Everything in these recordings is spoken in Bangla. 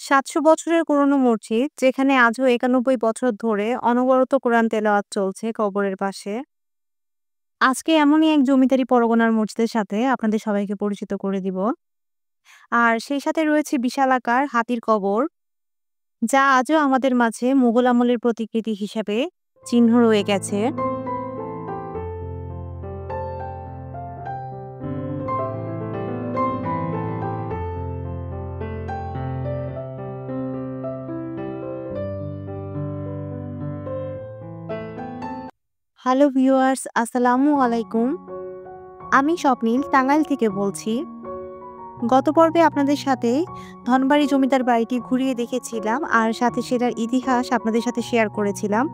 ৭০০ বছরের পুরনো মসজিদ, যেখানে আজও ৯১ বছর ধরে অনবরত কোরআন তেলাওয়াত চলছে কবরের পাশে। আজকে এমনই এক জমিদারি পরগনার মসজিদের সাথে আপনাদের সবাইকে পরিচিত করে দিব। আর সেই সাথে রয়েছে বিশালাকার হাতির কবর, যা আজও আমাদের মাঝে মুঘল আমলের প্রতিকৃতি হিসেবে চিহ্ন রয়ে গেছে। হ্যালো ভিউয়ার্স, আসসালামু আলাইকুম। আমি স্বপ্নিল টাঙ্গাইল থেকে বলছি। গত পর্বে আপনাদের সাথে ধনবাড়ি জমিদার বাড়িটি ঘুরিয়ে দেখেছিলাম, আর সাথে সেটার ইতিহাস আপনাদের সাথে শেয়ার করেছিলাম।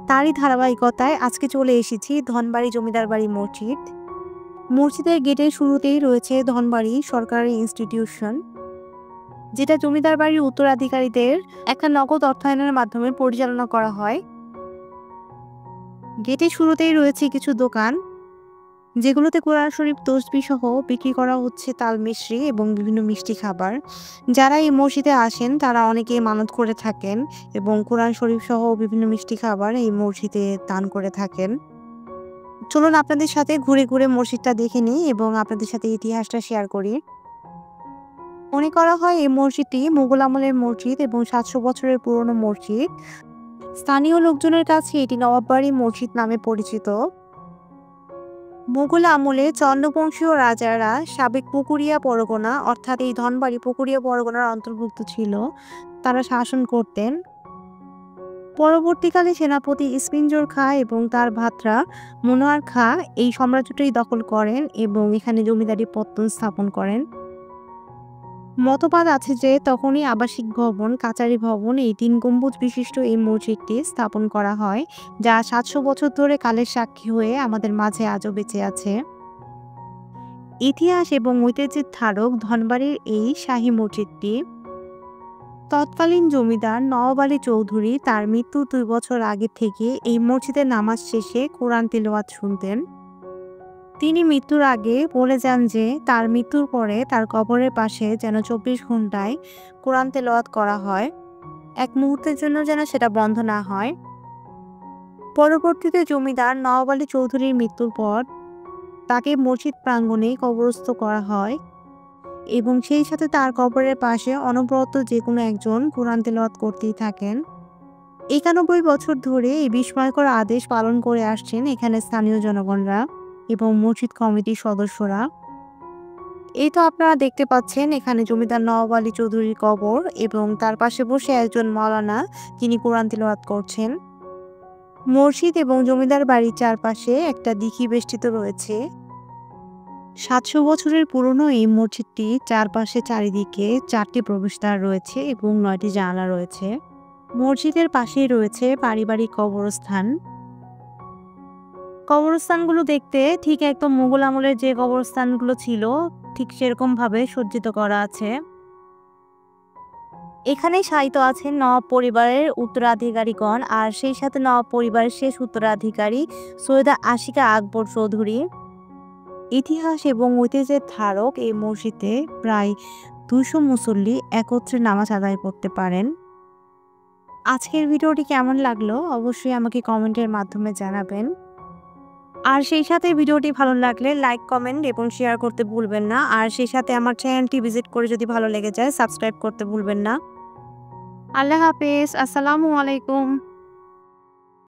তারই ধারাবাহিকতায় আজকে চলে এসেছি ধনবাড়ি জমিদার বাড়ি মসজিদ। মসজিদের গেটের শুরুতেই রয়েছে ধনবাড়ি সরকারি ইনস্টিটিউশন, যেটা জমিদার বাড়ির উত্তরাধিকারীদের একটা নগদ অর্থায়নের মাধ্যমে পরিচালনা করা হয়। গেটের শুরুতেই রয়েছে কিছু দোকান, যেগুলোতে কোরআন শরীফ তসবিহ সহ বিক্রি করা হচ্ছে তাল মিশ্রি এবং বিভিন্ন মিষ্টি খাবার। যারা এই মসজিদে আসেন তারা অনেকেই মানত করে থাকেন এবং কোরআন শরীফ সহ বিভিন্ন মিষ্টি খাবার এই মসজিদে দান করে থাকেন। চলুন আপনাদের সাথে ঘুরে ঘুরে মসজিদটা দেখে নিই এবং আপনাদের সাথে ইতিহাসটা শেয়ার করি। মনে করা হয় এই মসজিদটি মুঘল আমলের মসজিদ এবং ৭০০ বছরের পুরনো মসজিদ। স্থানীয় লোকজনের কাছে এটি নবাববাড়ি মসজিদ নামে পরিচিত। মুঘল আমলে চন্দ্রবংশীয় রাজারা সাবেক পুকুরিয়া পরগনা, অর্থাৎ এই ধনবাড়ি পুকুরিয়া পরগনার অন্তর্ভুক্ত ছিল, তারা শাসন করতেন। পরবর্তীকালে সেনাপতি ইসপিঞ্জর খাঁ এবং তার ভ্রাতা মনোয়ার খাঁ এই সাম্রাজ্যটাই দখল করেন এবং এখানে জমিদারি পত্তন স্থাপন করেন। মতবাদ আছে যে তখনই আবাসিক ভবন, কাচারি ভবন, এই ৩ গম্বুজ বিশিষ্ট এই মসজিদটি স্থাপন করা হয়, যা ৭০০ বছর ধরে কালের সাক্ষী হয়ে আমাদের মাঝে আজও বেঁচে আছে। ইতিহাস এবং ঐতিহ্যের ধারক ধনবাড়ির এই শাহী মসজিদটি তৎকালীন জমিদার নওয়াব আলী চৌধুরী তার মৃত্যুর ২ বছর আগে থেকে এই মসজিদে নামাজ শেষে কোরআন তিলাওয়াত শুনতেন। তিনি মৃত্যুর আগে বলে যান যে তার মৃত্যুর পরে তার কবরের পাশে যেন ২৪ ঘন্টায় কোরআন তেলাওয়াত করা হয়, এক মুহূর্তের জন্য যেন সেটা বন্ধ না হয়। পরবর্তীতে জমিদার নওয়াব আলী চৌধুরীর মৃত্যুর পর তাকে মসজিদ প্রাঙ্গণে কবরস্থ করা হয় এবং সেই সাথে তার কবরের পাশে অনবরত যে কোনো একজন কোরআন তেলাওয়াত করতেই থাকেন। ৯১ বছর ধরে এই বিস্ময়কর আদেশ পালন করে আসছেন এখানে স্থানীয় জনগণরা এবং মসজিদ কমিটির সদস্যরা। এই তো আপনারা দেখতে পাচ্ছেন এখানে জমিদার নওয়াব আলী চৌধুরীর কবর এবং তার পাশে বসে একজন মাওলানা, যিনি কোরআন তিলাওয়াত করছেন। মসজিদ এবং জমিদার বাড়ির চারপাশে একটা দিঘি বেষ্টিত রয়েছে। ৭০০ বছরের পুরনো এই মসজিদটি চারপাশে চারিদিকে ৪টি প্রবেশদ্বার রয়েছে এবং ৯টি জানালা রয়েছে। মসজিদের পাশেই রয়েছে পারিবারিক কবরস্থান। কবরস্থানগুলো দেখতে ঠিক একদম মুঘল আমলের যে কবরস্থানগুলো ছিল ঠিক সেরকম ভাবে সজ্জিত করা আছে। এখানে শায়িত আছেন নওয়াব পরিবারের উত্তরাধিকারীগণ, আর সেই সাথে নওয়াব পরিবারের শেষ উত্তরাধিকারী সৈয়দা আশিকা আকবর চৌধুরী। ইতিহাস এবং ঐতিহ্যের ধারক এই মসজিদে প্রায় ২০০ মুসল্লি একত্রে নামাজ আদায় করতে পারেন। আজকের ভিডিওটি কেমন লাগলো অবশ্যই আমাকে কমেন্টের মাধ্যমে জানাবেন। আর সেই সাথে ভিডিওটি ভালো লাগলে লাইক, কমেন্ট এবং শেয়ার করতে ভুলবেন না। আর সেই সাথে আমার চ্যানেলটি ভিজিট করে যদি ভালো লেগে যায় সাবস্ক্রাইব করতে ভুলবেন না। আল্লাহ হাফেজ, আসসালামু আলাইকুম।